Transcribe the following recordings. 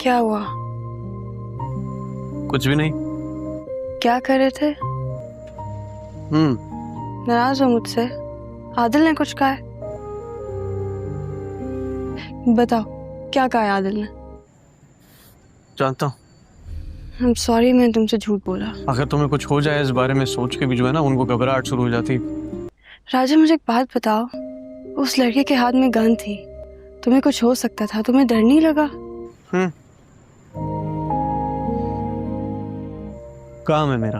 क्या हुआ? कुछ भी नहीं। क्या कर रहे थे? नाराज हो मुझसे? आदिल ने कुछ कहा है? बताओ, क्या कहा है आदिल ने? जानता हूँ। I'm sorry, मैंने तुमसे झूठ बोला। अगर तुम्हें कुछ हो जाए इस बारे में सोच के भी जो है ना, उनको घबराहट शुरू हो जाती। राजा, मुझे एक बात बताओ, उस लड़के के हाथ में गन थी, तुम्हें कुछ हो सकता था, तुम्हें डर नहीं लगा? काम है मेरा,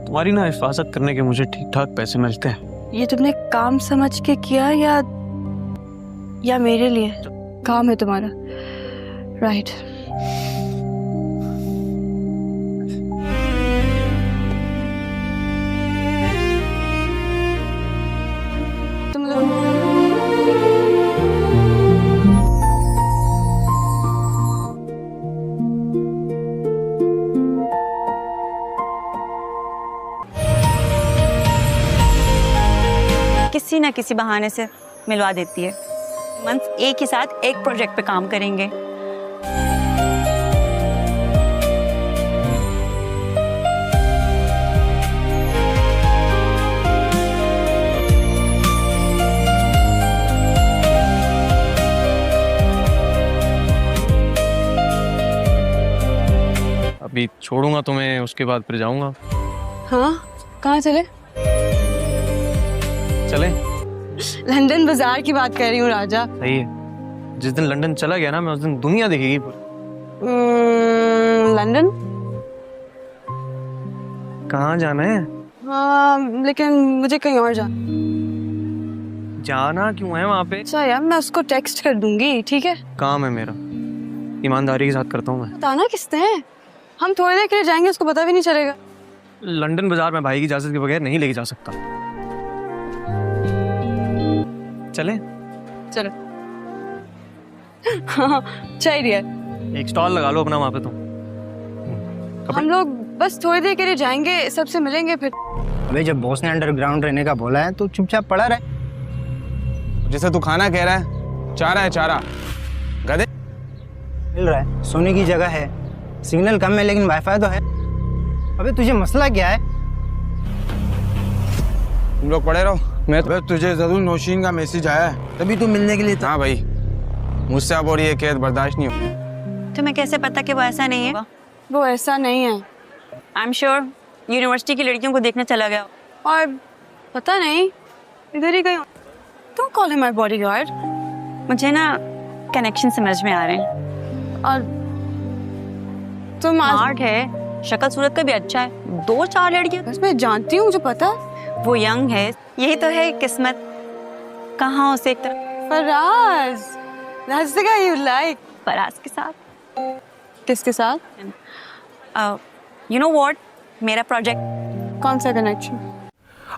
तुम्हारी ना हिफाजत करने के मुझे ठीक ठाक पैसे मिलते हैं। ये तुमने काम समझ के किया या मेरे लिए? काम है तुम्हारा, राइट? तुम लोग किसी ना किसी बहाने से मिलवा देती है। मंथ एक ही साथ एक प्रोजेक्ट पे काम करेंगे। अभी छोड़ूंगा तुम्हें, उसके बाद फिर जाऊंगा। हाँ, कहाँ चले? चले? लंदन बाजार की बात कर रही हूँ राजा। सही है, जिस दिन लंदन चला गया ना मैं, उस दिन दुनिया देखेगी पूरी। लंदन? कहाँ जाना है? हाँ, लेकिन मुझे कहीं और जाना क्यों है वहाँ पे? अच्छा यार, मैं उसको टेक्स्ट कर दूंगी, ठीक है? काम है मेरा, ईमानदारी के साथ करता हूँ मैं। बताना किसने है? हम थोड़ी देर के लिए जाएंगे, उसको पता भी नहीं चलेगा। लंदन बाजार में भाई की इजाजत के बगैर नहीं लेके जा सकता। चले? चलो। हाँ, चाहिए। एक स्टॉल लगा लो अपना वहाँ पे तुम। हम लोग बस थोड़ी देर के लिए जाएंगे, सबसे मिलेंगे फिर। अबे जब बॉस ने अंडरग्राउंड रहने का बोला है तो चुपचाप पड़ा रहे। जैसे तू खाना कह रहा है, चारा है चारा, गधे। मिल रहा है, सोने की जगह है, सिग्नल कम है लेकिन वाईफाई तो है। अबे तुझे मसला क्या है? तुम लोग पड़े रहो। मैं तुझे जरूर नौशीन का मैसेज आया है, तभी तू मिलने के लिए था। हाँ भाई, मुझसे अब और ये कैद बर्दाश्त नहीं होगी। तुम्हें कैसे पता कि वो ऐसा नहीं है? वो ऐसा नहीं है। आई एम श्योर यूनिवर्सिटी की लड़कियों को देखने चला गया। और पता नहीं, इधर ही कहीं। तुम कॉल है माय बॉडीगार्ड। मुझे ना कनेक्शन समझ में आ रहे हैं। और तुम स्मार्ट है, शक्ल सूरत का भी अच्छा है। 2-4 लड़कियां बस मैं जानती हूँ, मुझे पता है। वो यंग है, यही तो है किस्मत। कहाँ उसे एक तरफ Faraz, that's the guy you like। Faraz के साथ। किसके साथ? यू नो व्हाट, मेरा प्रोजेक्ट। कौन सा कनेक्शन?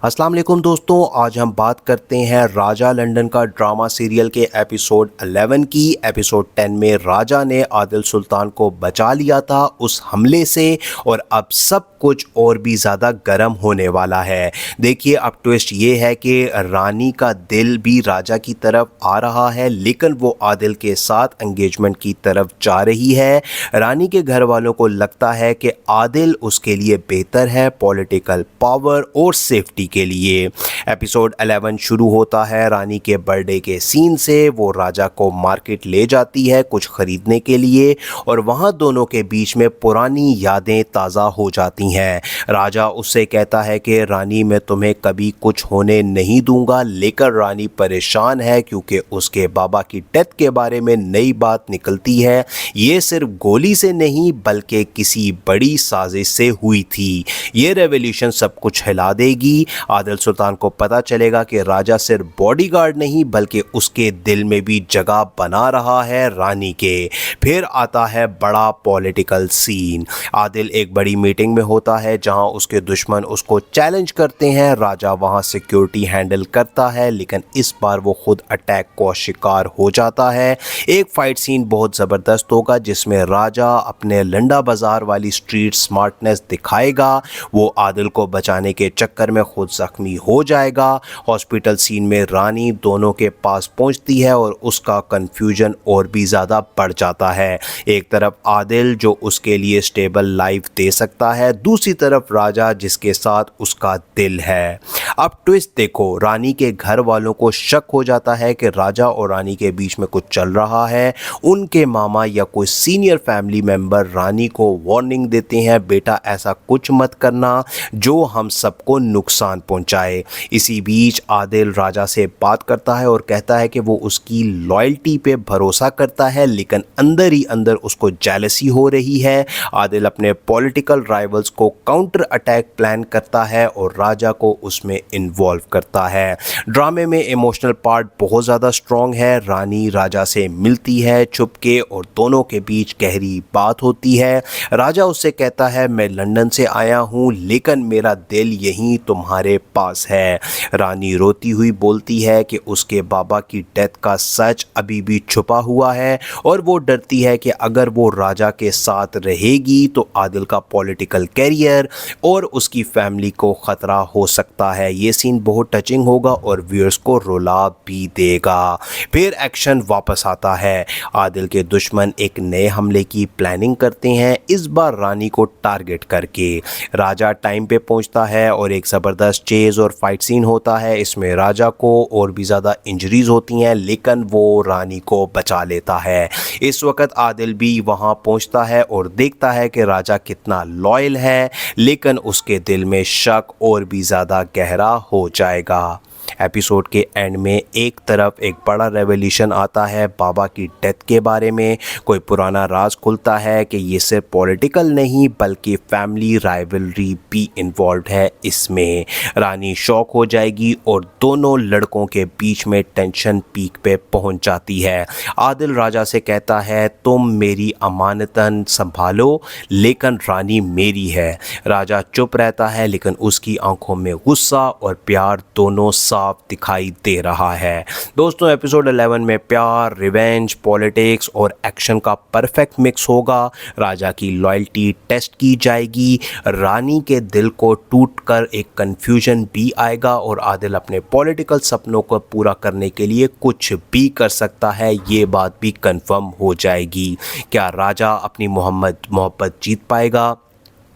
अस्सलाम वालेकुम दोस्तों, आज हम बात करते हैं राजा लंदन का ड्रामा सीरियल के एपिसोड 11 की। एपिसोड 10 में राजा ने आदिल सुल्तान को बचा लिया था उस हमले से, और अब सब कुछ और भी ज़्यादा गर्म होने वाला है। देखिए, अब ट्विस्ट ये है कि रानी का दिल भी राजा की तरफ आ रहा है, लेकिन वो आदिल के साथ एंगेजमेंट की तरफ जा रही है। रानी के घर वालों को लगता है कि आदिल उसके लिए बेहतर है, पॉलिटिकल पावर और सेफ्टी के लिए। एपिसोड 11 शुरू होता है रानी के बर्थडे के सीन से। वो राजा को मार्केट ले जाती है कुछ खरीदने के लिए, और वहाँ दोनों के बीच में पुरानी यादें ताज़ा हो जाती हैं। राजा उससे कहता है कि रानी, मैं तुम्हें कभी कुछ होने नहीं दूंगा, लेकर रानी परेशान है क्योंकि उसके बाबा की डेथ के बारे में नई बात निकलती है। ये सिर्फ गोली से नहीं बल्कि किसी बड़ी साजिश से हुई थी। ये रेवोल्यूशन सब कुछ हिला देगी। आदिल सुल्तान को पता चलेगा कि राजा सिर्फ बॉडीगार्ड नहीं बल्कि उसके दिल में भी जगह बना रहा है रानी के। फिर आता है बड़ा पॉलिटिकल सीन। आदिल एक बड़ी मीटिंग में होता है जहां उसके दुश्मन उसको चैलेंज करते हैं। राजा वहां सिक्योरिटी हैंडल करता है, लेकिन इस बार वो खुद अटैक को शिकार हो जाता है। एक फाइट सीन बहुत ज़बरदस्त होगा जिसमें राजा अपने लंडा बाजार वाली स्ट्रीट स्मार्टनेस दिखाएगा। वो आदिल को बचाने के चक्कर में खुद खुद जख्मी हो जाएगा। हॉस्पिटल सीन में रानी दोनों के पास पहुंचती है और उसका कन्फ्यूजन और भी ज़्यादा बढ़ जाता है। एक तरफ आदिल जो उसके लिए स्टेबल लाइफ दे सकता है, दूसरी तरफ राजा जिसके साथ उसका दिल है। अब ट्विस्ट देखो, रानी के घर वालों को शक हो जाता है कि राजा और रानी के बीच में कुछ चल रहा है। उनके मामा या कोई सीनियर फैमिली मेंबर रानी को वार्निंग देते हैं, बेटा ऐसा कुछ मत करना जो हम सबको नुकसान पहुंचाए। इसी बीच आदिल राजा से बात करता है और कहता है कि वो उसकी लॉयल्टी पे भरोसा करता है, लेकिन अंदर ही अंदर उसको जेलसी हो रही है। आदिल अपने पॉलिटिकल राइवल्स को काउंटर अटैक प्लान करता है और राजा को उसमें इन्वॉल्व करता है। ड्रामे में इमोशनल पार्ट बहुत ज़्यादा स्ट्रॉन्ग है। रानी राजा से मिलती है छुपके और दोनों के बीच गहरी बात होती है। राजा उससे कहता है मैं लंदन से आया हूँ लेकिन मेरा दिल यहीं तुम्हारे पास है। रानी रोती हुई बोलती है कि उसके बाबा की डेथ का सच अभी भी छुपा हुआ है और वो डरती है कि अगर वो राजा के साथ रहेगी तो आदिल का पॉलिटिकल कैरियर और उसकी फैमिली को ख़तरा हो सकता है। ये सीन बहुत टचिंग होगा और व्यूअर्स को रुला भी देगा। फिर एक्शन वापस आता है। आदिल के दुश्मन एक नए हमले की प्लानिंग करते हैं, इस बार रानी को टारगेट करके। राजा टाइम पे पहुंचता है और एक ज़बरदस्त चेज़ और फाइट सीन होता है। इसमें राजा को और भी ज़्यादा इंजरीज होती हैं लेकिन वो रानी को बचा लेता है। इस वक्त आदिल भी वहां पहुंचता है और देखता है कि राजा कितना लॉयल है, लेकिन उसके दिल में शक और भी ज़्यादा गहरा हो जाएगा। एपिसोड के एंड में एक तरफ एक बड़ा रेवोल्यूशन आता है बाबा की डेथ के बारे में। कोई पुराना राज खुलता है कि ये सिर्फ पॉलिटिकल नहीं बल्कि फैमिली राइवलरी भी इन्वॉल्व है इसमें। रानी शॉक हो जाएगी और दोनों लड़कों के बीच में टेंशन पीक पे पहुंच जाती है। आदिल राजा से कहता है तुम मेरी अमानतन संभालो लेकिन रानी मेरी है। राजा चुप रहता है लेकिन उसकी आंखों में गुस्सा और प्यार दोनों साफ दिखाई दे रहा है। दोस्तों एपिसोड 11 में प्यार, रिवेंज, पॉलिटिक्स और एक्शन का परफेक्ट मिक्स होगा। राजा की लॉयल्टी टेस्ट की जाएगी, रानी के दिल को टूटकर एक कंफ्यूजन भी आएगा और आदिल अपने पॉलिटिकल सपनों को पूरा करने के लिए कुछ भी कर सकता है, ये बात भी कंफर्म हो जाएगी। क्या राजा अपनी मोहब्बत जीत पाएगा?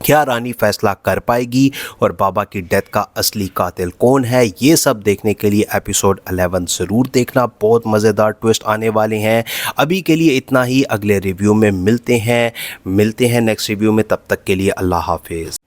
क्या रानी फैसला कर पाएगी? और बाबा की डेथ का असली कातिल कौन है? ये सब देखने के लिए एपिसोड 11 ज़रूर देखना, बहुत मज़ेदार ट्विस्ट आने वाले हैं। अभी के लिए इतना ही, अगले रिव्यू में मिलते हैं नेक्स्ट रिव्यू में। तब तक के लिए अल्लाह हाफिज़।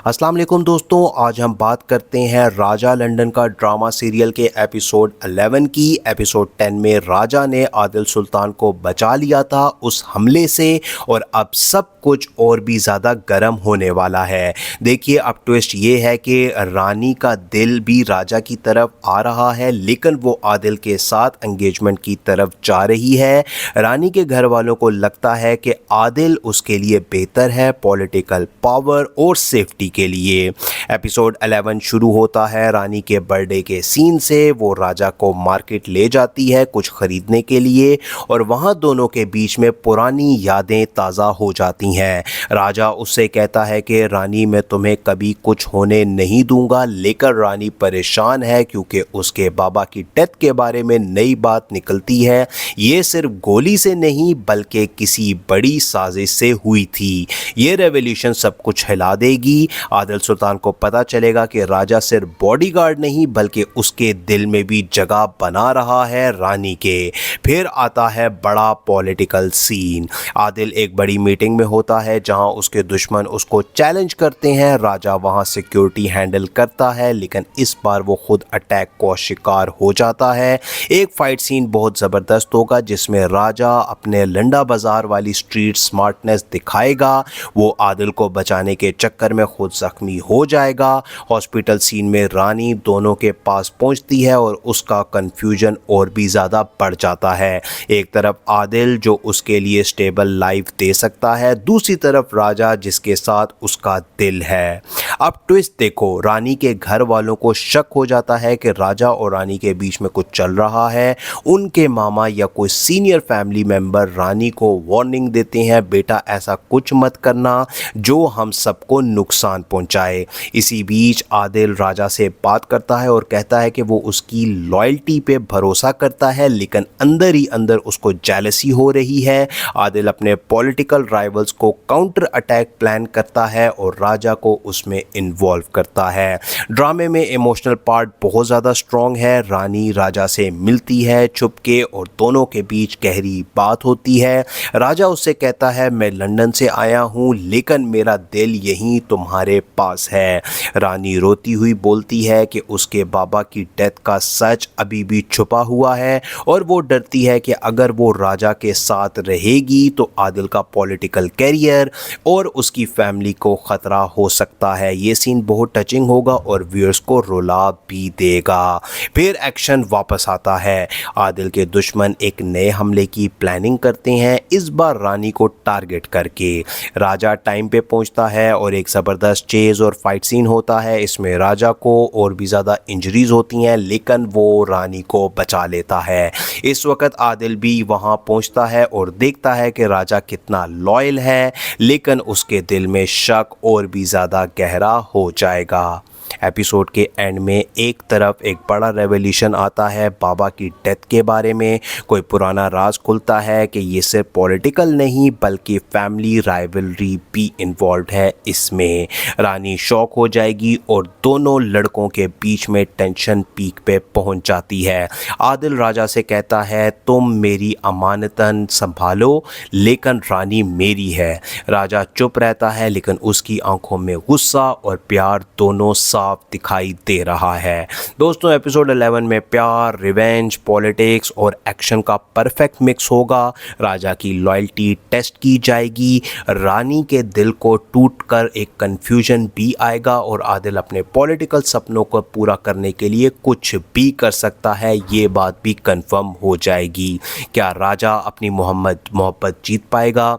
अस्सलाम वालेकुम दोस्तों, आज हम बात करते हैं राजा लंदन का ड्रामा सीरियल के एपिसोड 11 की। एपिसोड 10 में राजा ने आदिल सुल्तान को बचा लिया था उस हमले से और अब सब कुछ और भी ज़्यादा गर्म होने वाला है। देखिए अब ट्विस्ट ये है कि रानी का दिल भी राजा की तरफ आ रहा है लेकिन वो आदिल के साथ एंगेजमेंट की तरफ जा रही है। रानी के घर वालों को लगता है कि आदिल उसके लिए बेहतर है पॉलिटिकल पावर और सेफ्टी के लिए। एपिसोड 11 शुरू होता है रानी के बर्थडे के सीन से। वो राजा को मार्केट ले जाती है कुछ खरीदने के लिए और वहाँ दोनों के बीच में पुरानी यादें ताज़ा हो जाती हैं। राजा उससे कहता है कि रानी मैं तुम्हें कभी कुछ होने नहीं दूंगा, लेकर रानी परेशान है क्योंकि उसके बाबा की डेथ के बारे में नई बात निकलती है। ये सिर्फ गोली से नहीं बल्कि किसी बड़ी साजिश से हुई थी। ये रेवोल्यूशन सब कुछ हिला देगी। आदिल सुल्तान को पता चलेगा कि राजा सिर्फ बॉडीगार्ड नहीं बल्कि उसके दिल में भी जगह बना रहा है रानी के। फिर आता है बड़ा पॉलिटिकल सीन। आदिल एक बड़ी मीटिंग में होता है जहां उसके दुश्मन उसको चैलेंज करते हैं। राजा वहां सिक्योरिटी हैंडल करता है लेकिन इस बार वो खुद अटैक को शिकार हो जाता है। एक फाइट सीन बहुत ज़बरदस्त होगा जिसमें राजा अपने लंडा बाजार वाली स्ट्रीट स्मार्टनेस दिखाएगा। वो आदिल को बचाने के चक्कर में खुद जख्मी हो जाएगा। हॉस्पिटल सीन में रानी दोनों के पास पहुंचती है और उसका कंफ्यूजन और भी ज़्यादा बढ़ जाता है। एक तरफ आदिल जो उसके लिए स्टेबल लाइफ दे सकता है, दूसरी तरफ राजा जिसके साथ उसका दिल है। अब ट्विस्ट देखो, रानी के घर वालों को शक हो जाता है कि राजा और रानी के बीच में कुछ चल रहा है। उनके मामा या कोई सीनियर फैमिली मेंबर रानी को वार्निंग देते हैं, बेटा ऐसा कुछ मत करना जो हम सबको नुकसान नुकसान पहुंचाए। इसी बीच आदिल राजा से बात करता है और कहता है कि वो उसकी लॉयल्टी पे भरोसा करता है, लेकिन अंदर ही अंदर उसको जेलसी हो रही है। आदिल अपने पॉलिटिकल राइवल्स को काउंटर अटैक प्लान करता है और राजा को उसमें इन्वॉल्व करता है। ड्रामे में इमोशनल पार्ट बहुत ज़्यादा स्ट्रॉन्ग है। रानी राजा से मिलती है छुपके और दोनों के बीच गहरी बात होती है। राजा उससे कहता है मैं लंदन से आया हूँ लेकिन मेरा दिल यहीं तुम्हारे पास है। रानी रोती हुई बोलती है कि उसके बाबा की डेथ का सच अभी भी छुपा हुआ है और वो डरती है कि अगर वो राजा के साथ रहेगी तो आदिल का पॉलिटिकल कैरियर और उसकी फैमिली को ख़तरा हो सकता है। ये सीन बहुत टचिंग होगा और व्यूअर्स को रुला भी देगा। फिर एक्शन वापस आता है। आदिल के दुश्मन एक नए हमले की प्लानिंग करते हैं, इस बार रानी को टारगेट करके। राजा टाइम पे पहुंचता है और एक ज़बरदस्त चेज़ और फाइट सीन होता है। इसमें राजा को और भी ज़्यादा इंजरीज होती हैं लेकिन वो रानी को बचा लेता है। इस वक्त आदिल भी वहां पहुंचता है और देखता है कि राजा कितना लॉयल है, लेकिन उसके दिल में शक और भी ज़्यादा गहरा हो जाएगा। एपिसोड के एंड में एक तरफ एक बड़ा रेवोल्यूशन आता है बाबा की डेथ के बारे में। कोई पुराना राज खुलता है कि ये सिर्फ पॉलिटिकल नहीं बल्कि फैमिली राइवलरी भी इन्वॉल्व है इसमें। रानी शॉक हो जाएगी और दोनों लड़कों के बीच में टेंशन पीक पे पहुंच जाती है। आदिल राजा से कहता है तुम मेरी अमानतन संभालो लेकिन रानी मेरी है। राजा चुप रहता है लेकिन उसकी आंखों में गुस्सा और प्यार दोनों साफ दिखाई दे रहा है। दोस्तों एपिसोड 11 में प्यार, रिवेंज, पॉलिटिक्स और एक्शन का परफेक्ट मिक्स होगा। राजा की लॉयल्टी टेस्ट की जाएगी, रानी के दिल को टूटकर एक कंफ्यूजन भी आएगा और आदिल अपने पॉलिटिकल सपनों को पूरा करने के लिए कुछ भी कर सकता है, ये बात भी कंफर्म हो जाएगी। क्या राजा अपनी मोहब्बत जीत पाएगा?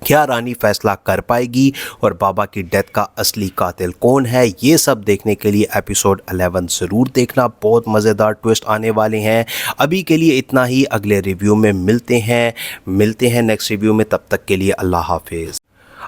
क्या रानी फैसला कर पाएगी? और बाबा की डेथ का असली कातिल कौन है? ये सब देखने के लिए एपिसोड 11 ज़रूर देखना, बहुत मज़ेदार ट्विस्ट आने वाले हैं। अभी के लिए इतना ही, अगले रिव्यू में मिलते हैं नेक्स्ट रिव्यू में। तब तक के लिए अल्लाह हाफिज़।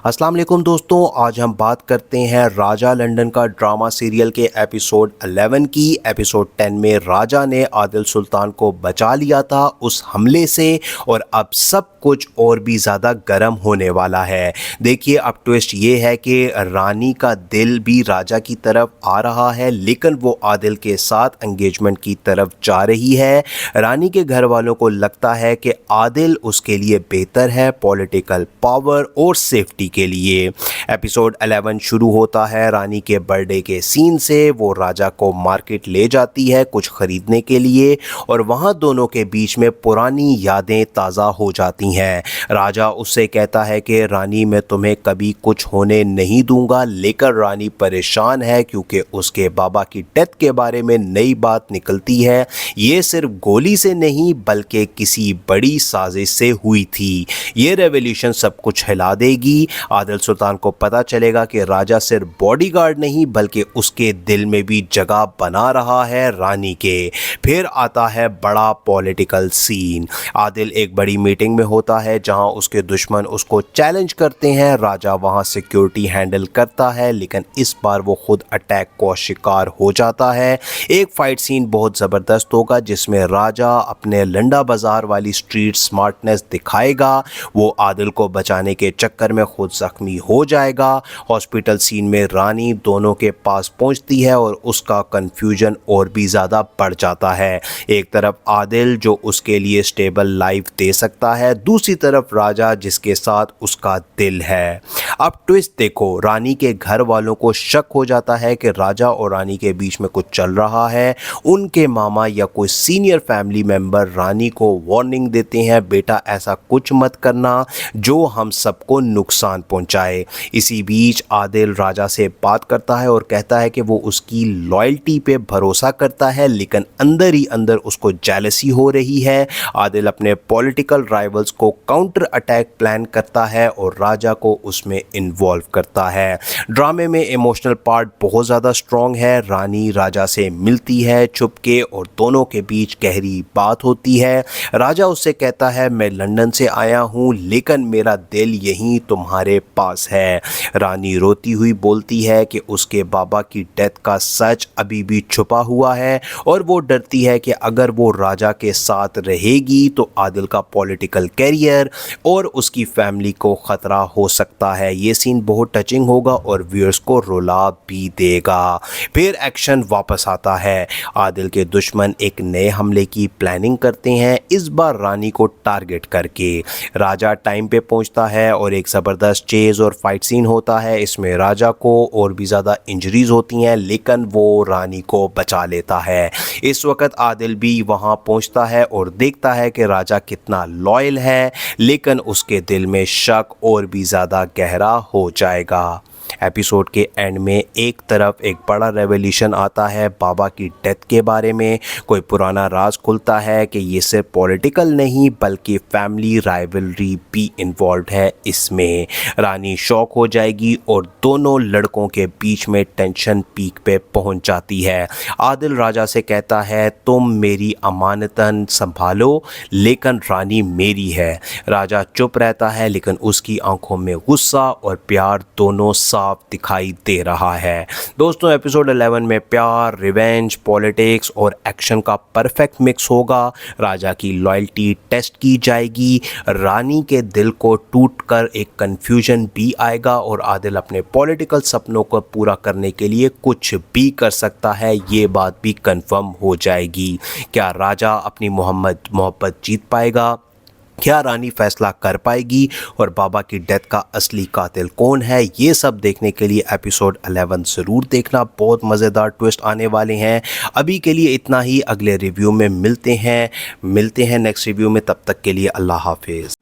अस्सलाम वालेकुम दोस्तों, आज हम बात करते हैं राजा लंदन का ड्रामा सीरियल के एपिसोड 11 की। एपिसोड 10 में राजा ने आदिल सुल्तान को बचा लिया था उस हमले से और अब सब कुछ और भी ज़्यादा गर्म होने वाला है। देखिए अब ट्विस्ट ये है कि रानी का दिल भी राजा की तरफ आ रहा है लेकिन वो आदिल के साथ एंगेजमेंट की तरफ जा रही है। रानी के घर वालों को लगता है कि आदिल उसके लिए बेहतर है पॉलिटिकल पावर और सेफ्टी के लिए। एपिसोड 11 शुरू होता है रानी के बर्थडे के सीन से। वो राजा को मार्केट ले जाती है कुछ खरीदने के लिए और वहाँ दोनों के बीच में पुरानी यादें ताज़ा हो जाती हैं। राजा उससे कहता है कि रानी मैं तुम्हें कभी कुछ होने नहीं दूंगा, लेकर रानी परेशान है क्योंकि उसके बाबा की डेथ के बारे में नई बात निकलती है। ये सिर्फ गोली से नहीं बल्कि किसी बड़ी साजिश से हुई थी। ये रेवोल्यूशन सब कुछ हिला देगी। आदिल सुल्तान को पता चलेगा कि राजा सिर्फ बॉडीगार्ड नहीं बल्कि उसके दिल में भी जगह बना रहा है रानी के। फिर आता है बड़ा पॉलिटिकल सीन। आदिल एक बड़ी मीटिंग में होता है जहां उसके दुश्मन उसको चैलेंज करते हैं। राजा वहां सिक्योरिटी हैंडल करता है लेकिन इस बार वो खुद अटैक को शिकार हो जाता है। एक फाइट सीन बहुत ज़बरदस्त होगा जिसमें राजा अपने लंडा बाजार वाली स्ट्रीट स्मार्टनेस दिखाएगा। वो आदिल को बचाने के चक्कर में खुद जख्मी हो जाएगा। हॉस्पिटल सीन में रानी दोनों के पास पहुंचती है और उसका कंफ्यूजन और भी ज़्यादा बढ़ जाता है। एक तरफ आदिल जो उसके लिए स्टेबल लाइफ दे सकता है, दूसरी तरफ राजा जिसके साथ उसका दिल है। अब ट्विस्ट देखो, रानी के घर वालों को शक हो जाता है कि राजा और रानी के बीच में कुछ चल रहा है। उनके मामा या कोई सीनियर फैमिली मेंबर रानी को वार्निंग देते हैं, बेटा ऐसा कुछ मत करना जो हम सबको नुकसान पहुंचाए। इसी बीच आदिल राजा से बात करता है और कहता है कि वो उसकी लॉयल्टी पे भरोसा करता है लेकिन अंदर ही अंदर उसको जेलसी हो रही है। आदिल अपने पॉलिटिकल राइवल्स को काउंटर अटैक प्लान करता है और राजा को उसमें इन्वॉल्व करता है। ड्रामे में इमोशनल पार्ट बहुत ज़्यादा स्ट्रॉन्ग है। रानी राजा से मिलती है छुपके और दोनों के बीच गहरी बात होती है। राजा उससे कहता है मैं लंदन से आया हूँ लेकिन मेरा दिल यहीं तुम्हारे तुम्हारे पास है। रानी रोती हुई बोलती है कि उसके बाबा की डेथ का सच अभी भी छुपा हुआ है और वो डरती है कि अगर वो राजा के साथ रहेगी तो आदिल का पॉलिटिकल कैरियर और उसकी फैमिली को ख़तरा हो सकता है। ये सीन बहुत टचिंग होगा और व्यूअर्स को रुला भी देगा। फिर एक्शन वापस आता है। आदिल के दुश्मन एक नए हमले की प्लानिंग करते हैं, इस बार रानी को टारगेट करके। राजा टाइम पे पहुंचता है और एक ज़बरदस्त चेज और फाइट सीन होता है। इसमें राजा को और भी ज़्यादा इंजरीज होती हैं लेकिन वो रानी को बचा लेता है। इस वक्त आदिल भी वहां पहुंचता है और देखता है कि राजा कितना लॉयल है, लेकिन उसके दिल में शक और भी ज़्यादा गहरा हो जाएगा। एपिसोड के एंड में एक तरफ एक बड़ा रेवोल्यूशन आता है बाबा की डेथ के बारे में। कोई पुराना राज खुलता है कि ये सिर्फ पॉलिटिकल नहीं बल्कि फैमिली राइवलरी भी इन्वॉल्व है इसमें। रानी शॉक हो जाएगी और दोनों लड़कों के बीच में टेंशन पीक पे पहुंच जाती है। आदिल राजा से कहता है तुम मेरी अमानतन संभालो लेकिन रानी मेरी है। राजा चुप रहता है लेकिन उसकी आंखों में गुस्सा और प्यार दोनों साफ दिखाई दे रहा है। दोस्तों एपिसोड 11 में प्यार, रिवेंज, पॉलिटिक्स और एक्शन का परफेक्ट मिक्स होगा। राजा की लॉयल्टी टेस्ट की जाएगी, रानी के दिल को टूटकर एक कंफ्यूजन भी आएगा और आदिल अपने पॉलिटिकल सपनों को पूरा करने के लिए कुछ भी कर सकता है, ये बात भी कंफर्म हो जाएगी। क्या राजा अपनी मोहब्बत जीत पाएगा? क्या रानी फैसला कर पाएगी? और बाबा की डेथ का असली कातिल कौन है? ये सब देखने के लिए एपिसोड 11 ज़रूर देखना, बहुत मज़ेदार ट्विस्ट आने वाले हैं। अभी के लिए इतना ही, अगले रिव्यू में मिलते हैं नेक्स्ट रिव्यू में। तब तक के लिए अल्लाह हाफिज़।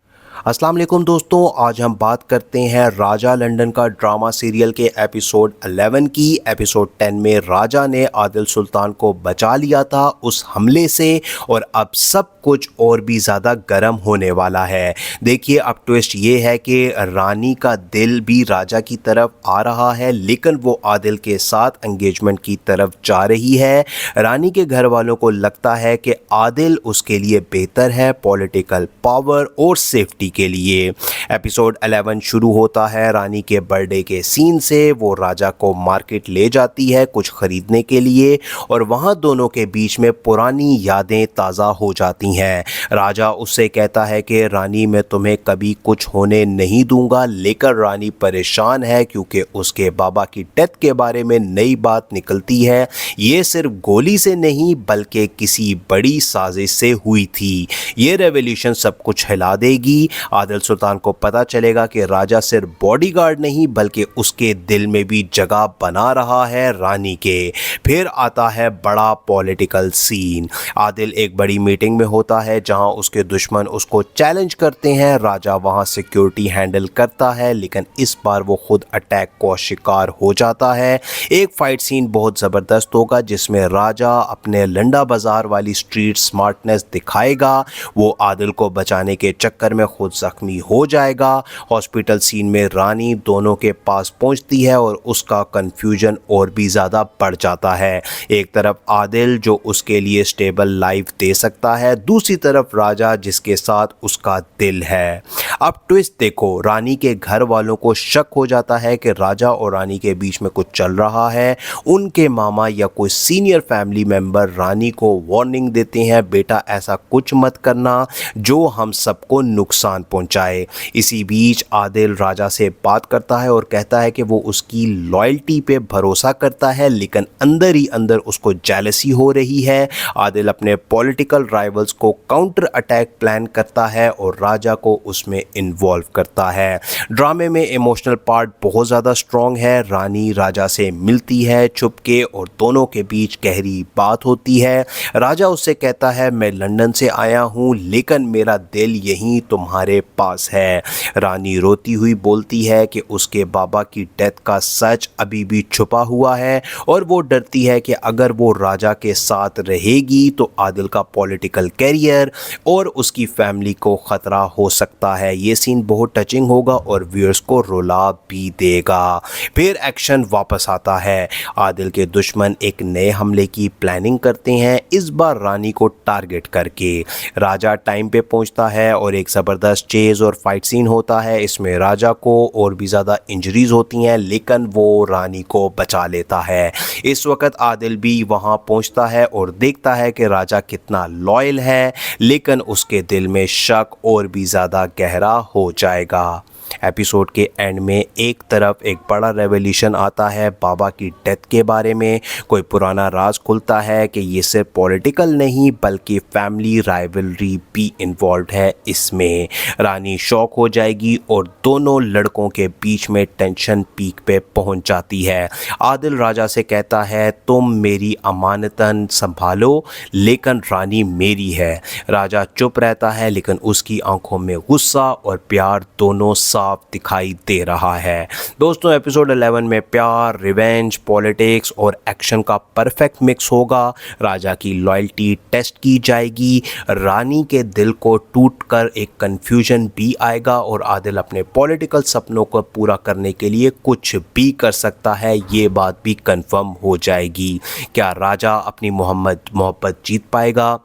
अस्सलाम वालेकुम दोस्तों, आज हम बात करते हैं राजा लंदन का ड्रामा सीरियल के एपिसोड 11 की। एपिसोड 10 में राजा ने आदिल सुल्तान को बचा लिया था उस हमले से और अब सब कुछ और भी ज़्यादा गर्म होने वाला है। देखिए अब ट्विस्ट ये है कि रानी का दिल भी राजा की तरफ आ रहा है लेकिन वो आदिल के साथ एंगेजमेंट की तरफ जा रही है। रानी के घर वालों को लगता है कि आदिल उसके लिए बेहतर है पॉलिटिकल पावर और सेफ्टी के लिए। एपिसोड 11 शुरू होता है रानी के बर्थडे के सीन से। वो राजा को मार्केट ले जाती है कुछ खरीदने के लिए और वहाँ दोनों के बीच में पुरानी यादें ताज़ा हो जाती हैं। राजा उससे कहता है कि रानी मैं तुम्हें कभी कुछ होने नहीं दूंगा, लेकिन रानी परेशान है क्योंकि उसके बाबा की डेथ के बारे में नई बात निकलती है। ये सिर्फ गोली से नहीं बल्कि किसी बड़ी साजिश से हुई थी। ये रेवोल्यूशन सब कुछ हिला देगी। आदिल सुल्तान को पता चलेगा कि राजा सिर्फ बॉडीगार्ड नहीं बल्कि उसके दिल में भी जगह बना रहा है रानी के। फिर आता है बड़ा पॉलिटिकल सीन। आदिल एक बड़ी मीटिंग में होता है जहां उसके दुश्मन उसको चैलेंज करते हैं। राजा वहां सिक्योरिटी हैंडल करता है लेकिन इस बार वो खुद अटैक का शिकार हो जाता है। एक फाइट सीन बहुत ज़बरदस्त होगा जिसमें राजा अपने लंडा बाजार वाली स्ट्रीट स्मार्टनेस दिखाएगा। वो आदिल को बचाने के चक्कर में खुद जख्मी हो जाएगा। हॉस्पिटल सीन में रानी दोनों के पास पहुंचती है और उसका कंफ्यूजन और भी ज़्यादा बढ़ जाता है। एक तरफ आदिल जो उसके लिए स्टेबल लाइफ दे सकता है, दूसरी तरफ राजा जिसके साथ उसका दिल है। अब ट्विस्ट देखो, रानी के घर वालों को शक हो जाता है कि राजा और रानी के बीच में कुछ चल रहा है। उनके मामा या कोई सीनियर फैमिली मेंबर रानी को वार्निंग देते हैं, बेटा ऐसा कुछ मत करना जो हम सबको नुकसान पहुंचाए। इसी बीच आदिल राजा से बात करता है और कहता है कि वो उसकी लॉयल्टी पे भरोसा करता है लेकिन अंदर ही अंदर उसको जेलसी हो रही है। आदिल अपने पॉलिटिकल राइवल्स को काउंटर अटैक प्लान करता है और राजा को उसमें इन्वॉल्व करता है। ड्रामे में इमोशनल पार्ट बहुत ज़्यादा स्ट्रॉन्ग है। रानी राजा से मिलती है छुपके और दोनों के बीच गहरी बात होती है। राजा उससे कहता है मैं लंदन से आया हूँ लेकिन मेरा दिल यहीं तुम्हारे पास है। रानी रोती हुई बोलती है कि उसके बाबा की डेथ का सच अभी भी छुपा हुआ है और वो डरती है कि अगर वो राजा के साथ रहेगी तो आदिल का पॉलिटिकल कैरियर और उसकी फैमिली को ख़तरा हो सकता है। ये सीन बहुत टचिंग होगा और व्यूअर्स को रुला भी देगा। फिर एक्शन वापस आता है। आदिल के दुश्मन एक नए हमले की प्लानिंग करते हैं, इस बार रानी को टारगेट करके। राजा टाइम पे पहुंचता है और एक ज़बरदस्त ज़बरदस्त चेज़ और फाइट सीन होता है। इसमें राजा को और भी ज़्यादा इंजरीज होती हैं, लेकिन वो रानी को बचा लेता है। इस वक्त आदिल भी वहाँ पहुँचता है और देखता है कि राजा कितना लॉयल है, लेकिन उसके दिल में शक और भी ज़्यादा गहरा हो जाएगा। एपिसोड के एंड में एक तरफ एक बड़ा रेवोल्यूशन आता है बाबा की डेथ के बारे में। कोई पुराना राज खुलता है कि ये सिर्फ पॉलिटिकल नहीं बल्कि फैमिली राइवलरी भी इन्वॉल्व है इसमें। रानी शॉक हो जाएगी और दोनों लड़कों के बीच में टेंशन पीक पे पहुंच जाती है। आदिल राजा से कहता है तुम मेरी अमानतन संभालो, लेकिन रानी मेरी है। राजा चुप रहता है, लेकिन उसकी आंखों में गुस्सा और प्यार दोनों साफ दिखाई दे रहा है। दोस्तों, एपिसोड 11 में प्यार, रिवेंज, पॉलिटिक्स और एक्शन का परफेक्ट मिक्स होगा। राजा की लॉयल्टी टेस्ट की जाएगी, रानी के दिल को टूटकर एक कंफ्यूजन भी आएगा और आदिल अपने पॉलिटिकल सपनों को पूरा करने के लिए कुछ भी कर सकता है, ये बात भी कंफर्म हो जाएगी। क्या राजा अपनी मोहब्बत जीत पाएगा?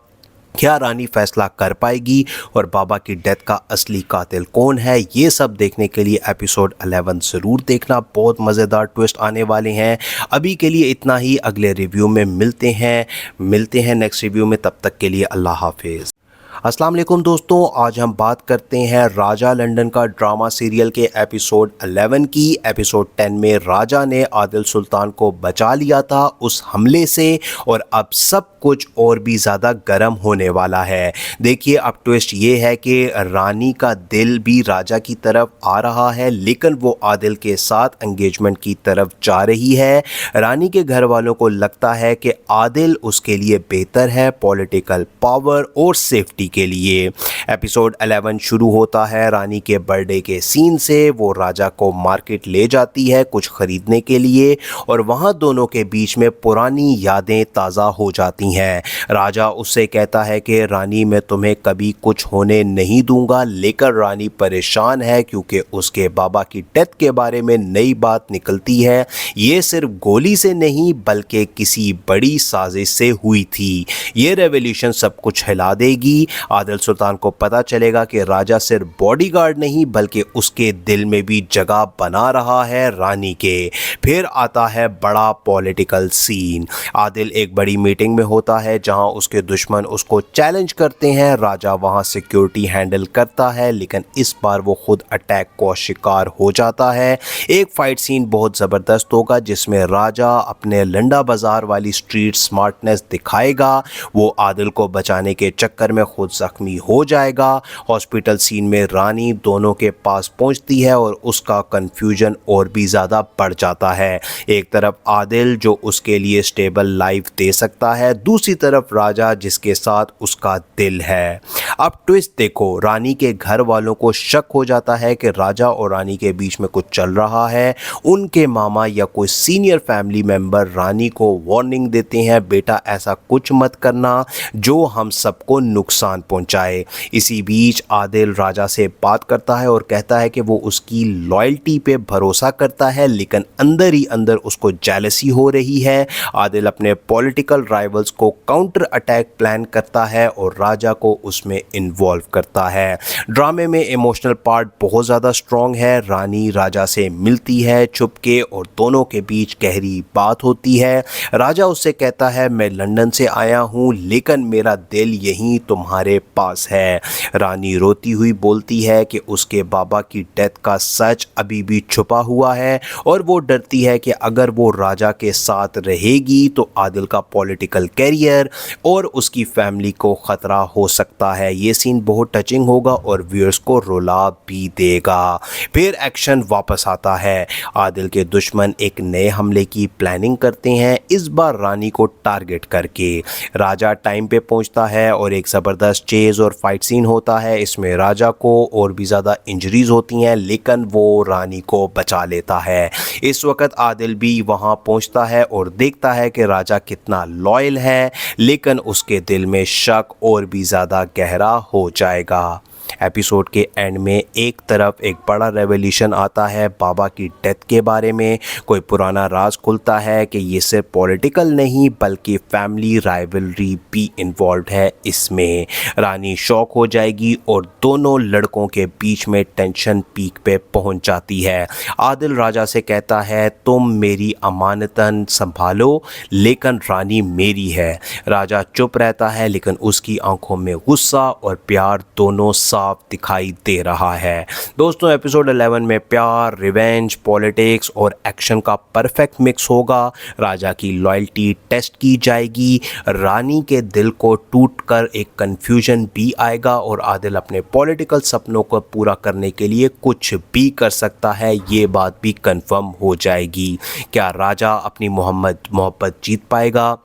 क्या रानी फैसला कर पाएगी? और बाबा की डेथ का असली कातिल कौन है? ये सब देखने के लिए एपिसोड 11 ज़रूर देखना, बहुत मज़ेदार ट्विस्ट आने वाले हैं। अभी के लिए इतना ही, अगले रिव्यू में मिलते हैं नेक्स्ट रिव्यू में। तब तक के लिए अल्लाह हाफिज़। अस्सलाम वालेकुम दोस्तों, आज हम बात करते हैं राजा लंदन का ड्रामा सीरियल के एपिसोड 11 की। एपिसोड 10 में राजा ने आदिल सुल्तान को बचा लिया था उस हमले से, और अब सब कुछ और भी ज़्यादा गर्म होने वाला है। देखिए, अब ट्विस्ट ये है कि रानी का दिल भी राजा की तरफ आ रहा है, लेकिन वो आदिल के साथ एंगेजमेंट की तरफ जा रही है। रानी के घर वालों को लगता है कि आदिल उसके लिए बेहतर है पॉलिटिकल पावर और सेफ्टी के लिए। एपिसोड 11 शुरू होता है रानी के बर्थडे के सीन से। वो राजा को मार्केट ले जाती है कुछ खरीदने के लिए, और वहाँ दोनों के बीच में पुरानी यादें ताज़ा हो जाती हैं। राजा उससे कहता है कि रानी, मैं तुम्हें कभी कुछ होने नहीं दूंगा, लेकर रानी परेशान है क्योंकि उसके बाबा की डेथ के बारे में नई बात निकलती है। ये सिर्फ गोली से नहीं बल्कि किसी बड़ी साजिश से हुई थी। ये रेवोल्यूशन सब कुछ हिला देगी। आदिल सुल्तान को पता चलेगा कि राजा सिर्फ बॉडीगार्ड नहीं बल्कि उसके दिल में भी जगह बना रहा है रानी के। फिर आता है बड़ा पॉलिटिकल सीन। आदिल एक बड़ी मीटिंग में होता है जहां उसके दुश्मन उसको चैलेंज करते हैं। राजा वहां सिक्योरिटी हैंडल करता है, लेकिन इस बार वो खुद अटैक को शिकार हो जाता है। एक फाइट सीन बहुत ज़बरदस्त होगा जिसमें राजा अपने लंडा बाजार वाली स्ट्रीट स्मार्टनेस दिखाएगा। वो आदिल को बचाने के चक्कर में खुद जख्मी हो जाएगा। हॉस्पिटल सीन में रानी दोनों के पास पहुंचती है और उसका कंफ्यूजन और भी ज़्यादा बढ़ जाता है। एक तरफ आदिल जो उसके लिए स्टेबल लाइफ दे सकता है, दूसरी तरफ राजा जिसके साथ उसका दिल है। अब ट्विस्ट देखो, रानी के घर वालों को शक हो जाता है कि राजा और रानी के बीच में कुछ चल रहा है। उनके मामा या कोई सीनियर फैमिली मेंबर रानी को वार्निंग देते हैं, बेटा ऐसा कुछ मत करना जो हम सबको नुकसान पहुंचाए। इसी बीच आदिल राजा से बात करता है और कहता है कि वो उसकी लॉयल्टी पे भरोसा करता है, लेकिन अंदर ही अंदर उसको जेलसी हो रही है। आदिल अपने पॉलिटिकल राइवल्स को काउंटर अटैक प्लान करता है और राजा को उसमें इन्वॉल्व करता है। ड्रामे में इमोशनल पार्ट बहुत ज़्यादा स्ट्रॉन्ग है। रानी राजा से मिलती है छुपके और दोनों के बीच गहरी बात होती है। राजा उससे कहता है, मैं लंदन से आया हूँ लेकिन मेरा दिल यहीं तुम्हारे पास है। रानी रोती हुई बोलती है कि उसके बाबा की डेथ का सच अभी भी छुपा हुआ है और वो डरती है कि अगर वो राजा के साथ रहेगी तो आदिल का पॉलिटिकल कैरियर और उसकी फैमिली को ख़तरा हो सकता है। ये सीन बहुत टचिंग होगा और व्यूअर्स को रुला भी देगा। फिर एक्शन वापस आता है। आदिल के दुश्मन एक नए हमले की प्लानिंग करते हैं, इस बार रानी को टारगेट करके। राजा टाइम पे पहुंचता है और एक ज़बरदस्त चेज़ और फाइट सीन होता है। इसमें राजा को और भी ज़्यादा इंजरीज होती हैं, लेकिन वो रानी को बचा लेता है। इस वक्त आदिल भी वहां पहुंचता है और देखता है कि राजा कितना लॉयल है, लेकिन उसके दिल में शक और भी ज़्यादा गहरा हो जाएगा। एपिसोड के एंड में एक तरफ एक बड़ा रेवोल्यूशन आता है बाबा की डेथ के बारे में, कोई पुराना राज खुलता है कि ये सिर्फ पॉलिटिकल नहीं बल्कि फैमिली राइवलरी भी इन्वॉल्व है इसमें। रानी शॉक हो जाएगी और दोनों लड़कों के बीच में टेंशन पीक पे पहुंच जाती है। आदिल राजा से कहता है तुम मेरी अमानतन संभालो लेकिन रानी मेरी है। राजा चुप रहता है लेकिन उसकी आंखों में गुस्सा और प्यार दोनों साफ दिखाई दे रहा है। दोस्तों एपिसोड 11 में प्यार, रिवेंज, पॉलिटिक्स और एक्शन का परफेक्ट मिक्स होगा। राजा की लॉयल्टी टेस्ट की जाएगी, रानी के दिल को टूटकर एक कंफ्यूजन भी आएगा और आदिल अपने पॉलिटिकल सपनों को पूरा करने के लिए कुछ भी कर सकता है, ये बात भी कंफर्म हो जाएगी। क्या राजा अपनी मोहब्बत जीत पाएगा?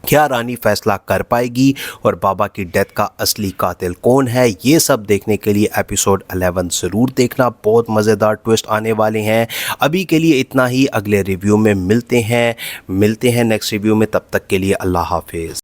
क्या रानी फैसला कर पाएगी? और बाबा की डेथ का असली कातिल कौन है? ये सब देखने के लिए एपिसोड 11 ज़रूर देखना, बहुत मज़ेदार ट्विस्ट आने वाले हैं। अभी के लिए इतना ही, अगले रिव्यू में मिलते हैं नेक्स्ट रिव्यू में। तब तक के लिए अल्लाह हाफिज़।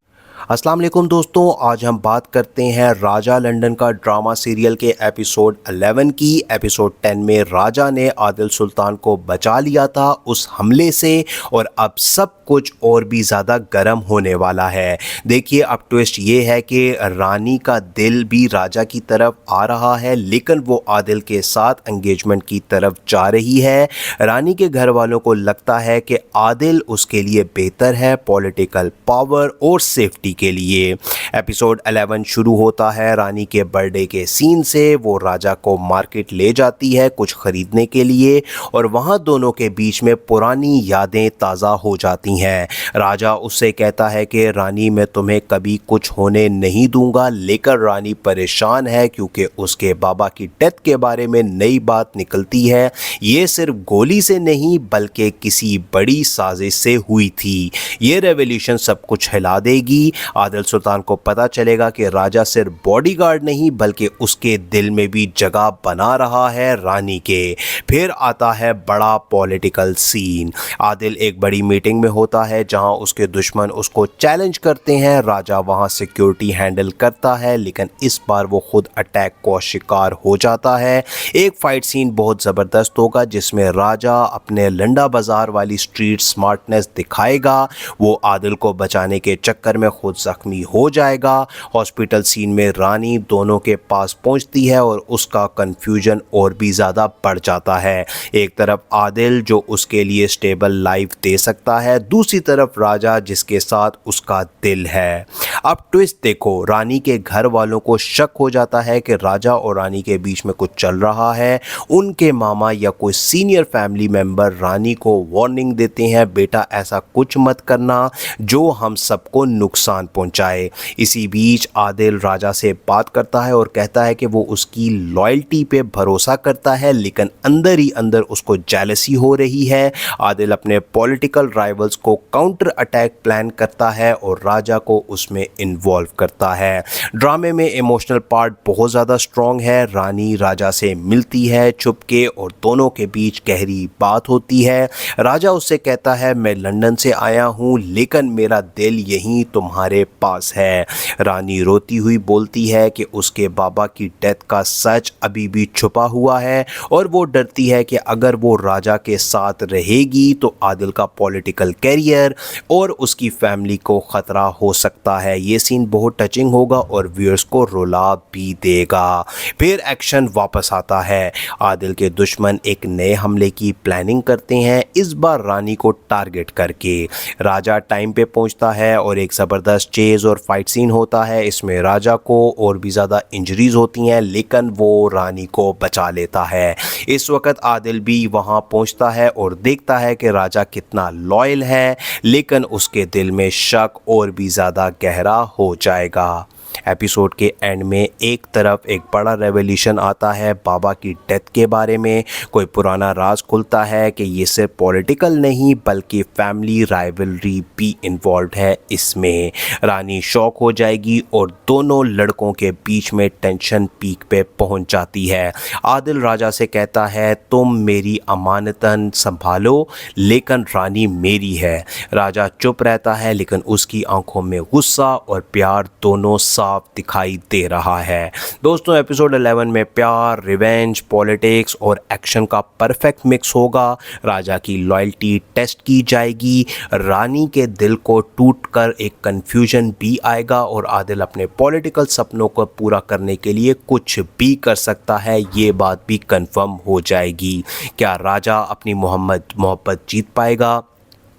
अस्सलाम वालेकुम दोस्तों, आज हम बात करते हैं राजा लंदन का ड्रामा सीरियल के एपिसोड 11 की। एपिसोड 10 में राजा ने आदिल सुल्तान को बचा लिया था उस हमले से और अब सब कुछ और भी ज़्यादा गर्म होने वाला है। देखिए अब ट्विस्ट ये है कि रानी का दिल भी राजा की तरफ आ रहा है लेकिन वो आदिल के साथ एंगेजमेंट की तरफ जा रही है। रानी के घर वालों को लगता है कि आदिल उसके लिए बेहतर है पॉलिटिकल पावर और सेफ्टी के लिए। एपिसोड 11 शुरू होता है रानी के बर्थडे के सीन से। वो राजा को मार्केट ले जाती है कुछ खरीदने के लिए और वहाँ दोनों के बीच में पुरानी यादें ताज़ा हो जाती हैं। राजा उससे कहता है कि रानी मैं तुम्हें कभी कुछ होने नहीं दूंगा, लेकर रानी परेशान है क्योंकि उसके बाबा की डेथ के बारे में नई बात निकलती है। ये सिर्फ गोली से नहीं बल्कि किसी बड़ी साजिश से हुई थी। ये रेवोल्यूशन सब कुछ हिला देगी। आदिल सुल्तान को पता चलेगा कि राजा सिर्फ बॉडीगार्ड नहीं बल्कि उसके दिल में भी जगह बना रहा है रानी के। फिर आता है बड़ा पॉलिटिकल सीन। आदिल एक बड़ी मीटिंग में होता है जहां उसके दुश्मन उसको चैलेंज करते हैं। राजा वहां सिक्योरिटी हैंडल करता है लेकिन इस बार वो खुद अटैक को शिकार हो जाता है। एक फाइट सीन बहुत ज़बरदस्त होगा जिसमें राजा अपने लंडा बाजार वाली स्ट्रीट स्मार्टनेस दिखाएगा। वो आदिल को बचाने के चक्कर में खुद जख्मी हो जाएगा। हॉस्पिटल सीन में रानी दोनों के पास पहुंचती है और उसका कंफ्यूजन और भी ज़्यादा बढ़ जाता है। एक तरफ आदिल जो उसके लिए स्टेबल लाइफ दे सकता है, दूसरी तरफ राजा जिसके साथ उसका दिल है। अब ट्विस्ट देखो, रानी के घर वालों को शक हो जाता है कि राजा और रानी के बीच में कुछ चल रहा है। उनके मामा या कोई सीनियर फैमिली मेंबर रानी को वार्निंग देते हैं, बेटा ऐसा कुछ मत करना जो हम सबको नुकसान पहुंचाए। इसी बीच आदिल राजा से बात करता है और कहता है कि वो उसकी लॉयल्टी पे भरोसा करता है लेकिन अंदर ही अंदर उसको जेलसी हो रही है। आदिल अपने पॉलिटिकल राइवल्स को काउंटर अटैक प्लान करता है और राजा को उसमें इन्वॉल्व करता है। ड्रामे में इमोशनल पार्ट बहुत ज़्यादा स्ट्रॉन्ग है। रानी राजा से मिलती है छुपके और दोनों के बीच गहरी बात होती है। राजा उससे कहता है मैं लंदन से आया हूँ लेकिन मेरा दिल यहीं तुम्हारे पास है। रानी रोती हुई बोलती है कि उसके बाबा की डेथ का सच अभी भी छुपा हुआ है और वो डरती है कि अगर वो राजा के साथ रहेगी तो आदिल का पॉलिटिकल कैरियर और उसकी फैमिली को ख़तरा हो सकता है। ये सीन बहुत टचिंग होगा और व्यूअर्स को रुला भी देगा। फिर एक्शन वापस आता है। आदिल के दुश्मन एक नए हमले की प्लानिंग करते हैं, इस बार रानी को टारगेट करके। राजा टाइम पे पहुंचता है और एक ज़बरदस्त चेज और फाइट सीन होता है। इसमें राजा को और भी ज़्यादा इंजरीज होती हैं लेकिन वो रानी को बचा लेता है। इस वक्त आदिल भी वहां पहुंचता है और देखता है कि राजा कितना लॉयल है लेकिन उसके दिल में शक और भी ज़्यादा गहरा हो जाएगा। एपिसोड के एंड में एक तरफ एक बड़ा रेवोल्यूशन आता है बाबा की डेथ के बारे में, कोई पुराना राज खुलता है कि ये सिर्फ पॉलिटिकल नहीं बल्कि फैमिली राइवलरी भी इन्वॉल्व है इसमें। रानी शॉक हो जाएगी और दोनों लड़कों के बीच में टेंशन पीक पे पहुंच जाती है। आदिल राजा से कहता है तुम मेरी अमानतन संभालो लेकिन रानी मेरी है। राजा चुप रहता है लेकिन उसकी आंखों में गुस्सा और प्यार दोनों साफ साफ दिखाई दे रहा है। दोस्तों एपिसोड 11 में प्यार, रिवेंज, पॉलिटिक्स और एक्शन का परफेक्ट मिक्स होगा। राजा की लॉयल्टी टेस्ट की जाएगी, रानी के दिल को टूटकर एक कंफ्यूजन भी आएगा और आदिल अपने पॉलिटिकल सपनों को पूरा करने के लिए कुछ भी कर सकता है, ये बात भी कंफर्म हो जाएगी। क्या राजा अपनी मोहब्बत जीत पाएगा?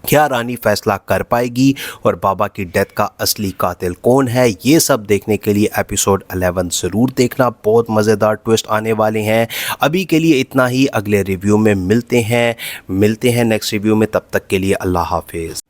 क्या रानी फैसला कर पाएगी? और बाबा की डेथ का असली कातिल कौन है? ये सब देखने के लिए एपिसोड 11 ज़रूर देखना, बहुत मज़ेदार ट्विस्ट आने वाले हैं। अभी के लिए इतना ही, अगले रिव्यू में मिलते हैं नेक्स्ट रिव्यू में। तब तक के लिए अल्लाह हाफिज़।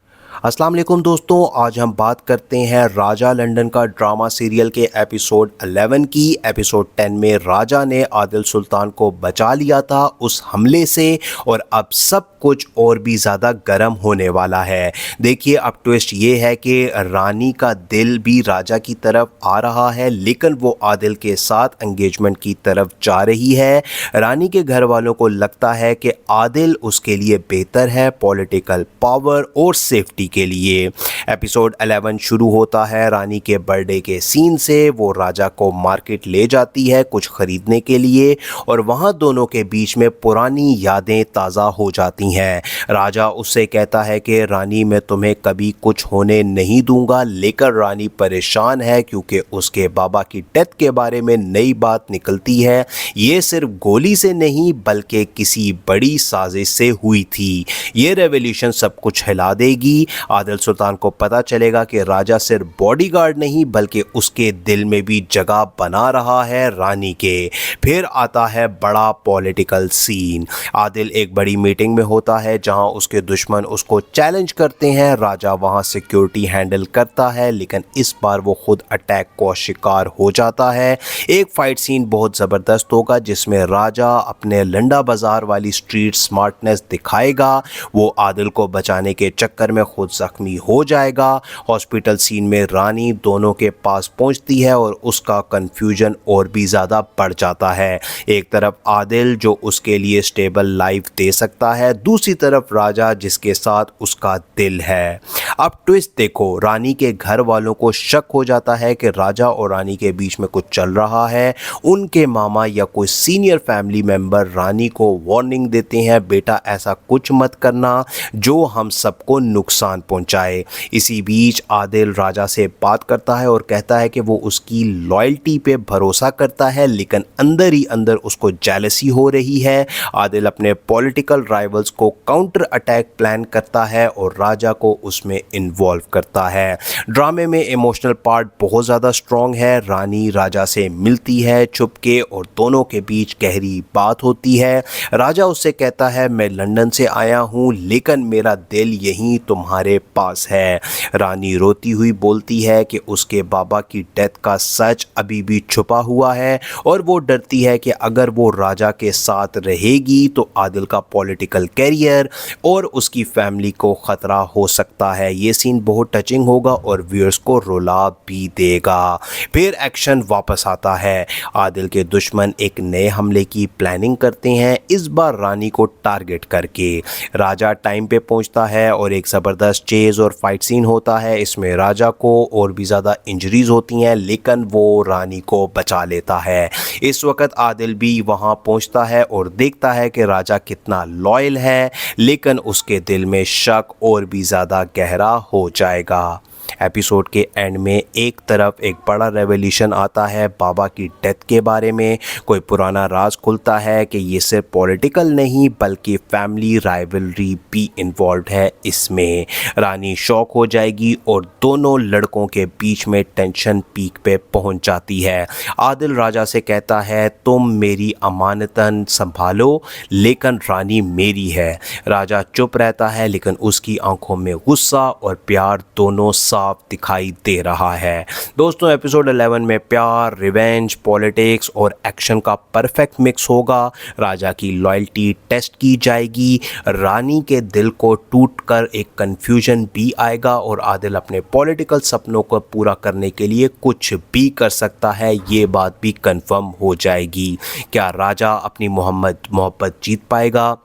अस्सलाम वालेकुम दोस्तों, आज हम बात करते हैं राजा लंदन का ड्रामा सीरियल के एपिसोड 11 की। एपिसोड 10 में राजा ने आदिल सुल्तान को बचा लिया था उस हमले से और अब सब कुछ और भी ज़्यादा गर्म होने वाला है। देखिए अब ट्विस्ट ये है कि रानी का दिल भी राजा की तरफ आ रहा है, लेकिन वो आदिल के साथ एंगेजमेंट की तरफ जा रही है। रानी के घर वालों को लगता है कि आदिल उसके लिए बेहतर है पॉलिटिकल पावर और सेफ्टी के लिए। एपिसोड 11 शुरू होता है रानी के बर्थडे के सीन से। वो राजा को मार्केट ले जाती है कुछ खरीदने के लिए और वहाँ दोनों के बीच में पुरानी यादें ताज़ा हो जाती हैं। राजा उससे कहता है कि रानी मैं तुम्हें कभी कुछ होने नहीं दूंगा, लेकिन रानी परेशान है क्योंकि उसके बाबा की डेथ के बारे में नई बात निकलती है। ये सिर्फ गोली से नहीं बल्कि किसी बड़ी साजिश से हुई थी। ये रेवोल्यूशन सब कुछ हिला देगी। आदिल सुल्तान को पता चलेगा कि राजा सिर्फ बॉडीगार्ड नहीं बल्कि उसके दिल में भी जगह बना रहा है रानी के। फिर आता है बड़ा पॉलिटिकल सीन। आदिल एक बड़ी मीटिंग में होता है जहां उसके दुश्मन उसको चैलेंज करते हैं। राजा वहां सिक्योरिटी हैंडल करता है, लेकिन इस बार वो खुद अटैक का शिकार हो जाता है। एक फाइट सीन बहुत ज़बरदस्त होगा जिसमें राजा अपने लंडा बाजार वाली स्ट्रीट स्मार्टनेस दिखाएगा। वो आदिल को बचाने के चक्कर में खुद जख्मी हो जाएगा। हॉस्पिटल सीन में रानी दोनों के पास पहुंचती है और उसका कंफ्यूजन और भी ज़्यादा बढ़ जाता है। एक तरफ आदिल जो उसके लिए स्टेबल लाइफ दे सकता है, दूसरी तरफ राजा जिसके साथ उसका दिल है। अब ट्विस्ट देखो, रानी के घर वालों को शक हो जाता है कि राजा और रानी के बीच में कुछ चल रहा है। उनके मामा या कोई सीनियर फैमिली मेंबर रानी को वार्निंग देते हैं, बेटा ऐसा कुछ मत करना जो हम सबको नुकसान पहुंचाए। इसी बीच आदिल राजा से बात करता है और कहता है कि वो उसकी लॉयल्टी पे भरोसा करता है, लेकिन अंदर ही अंदर उसको जेलसी हो रही है। आदिल अपने पॉलिटिकल राइवल्स को काउंटर अटैक प्लान करता है और राजा को उसमें इन्वॉल्व करता है। ड्रामे में इमोशनल पार्ट बहुत ज़्यादा स्ट्रॉन्ग है। रानी राजा से मिलती है छुपके और दोनों के बीच गहरी बात होती है। राजा उससे कहता है मैं लंदन से आया हूँ लेकिन मेरा दिल यहीं तुम्हारे पास है। रानी रोती हुई बोलती है कि उसके बाबा की डेथ का सच अभी भी छुपा हुआ है और वो डरती है कि अगर वो राजा के साथ रहेगी तो आदिल का पॉलिटिकल कैरियर और उसकी फैमिली को ख़तरा हो सकता है। ये सीन बहुत टचिंग होगा और व्यूअर्स को रुला भी देगा। फिर एक्शन वापस आता है। आदिल के दुश्मन एक नए हमले की प्लानिंग करते हैं, इस बार रानी को टारगेट करके। राजा टाइम पे पहुंचता है और एक ज़बरदस्त चेज़ और फाइट सीन होता है। इसमें राजा को और भी ज़्यादा इंजरीज होती हैं, लेकिन वो रानी को बचा लेता है। इस वक्त आदिल भी वहां पहुंचता है और देखता है कि राजा कितना लॉयल है, लेकिन उसके दिल में शक और भी ज़्यादा गहरा हो जाएगा। एपिसोड के एंड में एक तरफ एक बड़ा रेवोल्यूशन आता है बाबा की डेथ के बारे में। कोई पुराना राज खुलता है कि ये सिर्फ पॉलिटिकल नहीं बल्कि फैमिली राइवलरी भी इन्वॉल्व है इसमें। रानी शॉक हो जाएगी और दोनों लड़कों के बीच में टेंशन पीक पे पहुंच जाती है। आदिल राजा से कहता है तुम मेरी अमानतन संभालो, लेकिन रानी मेरी है। राजा चुप रहता है, लेकिन उसकी आंखों में गुस्सा और प्यार दोनों साफ दिखाई दे रहा है। दोस्तों एपिसोड 11 में प्यार, रिवेंज, पॉलिटिक्स और एक्शन का परफेक्ट मिक्स होगा। राजा की लॉयल्टी टेस्ट की जाएगी, रानी के दिल को टूटकर एक कंफ्यूजन भी आएगा और आदिल अपने पॉलिटिकल सपनों को पूरा करने के लिए कुछ भी कर सकता है, ये बात भी कंफर्म हो जाएगी। क्या राजा अपनी मोहब्बत जीत पाएगा?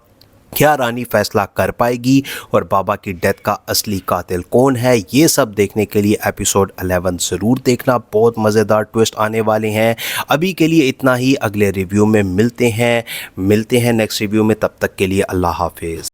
क्या रानी फैसला कर पाएगी और बाबा की डेथ का असली कातिल कौन है, ये सब देखने के लिए एपिसोड 11 ज़रूर देखना। बहुत मज़ेदार ट्विस्ट आने वाले हैं। अभी के लिए इतना ही, अगले रिव्यू में मिलते हैं नेक्स्ट रिव्यू में। तब तक के लिए अल्लाह हाफिज़।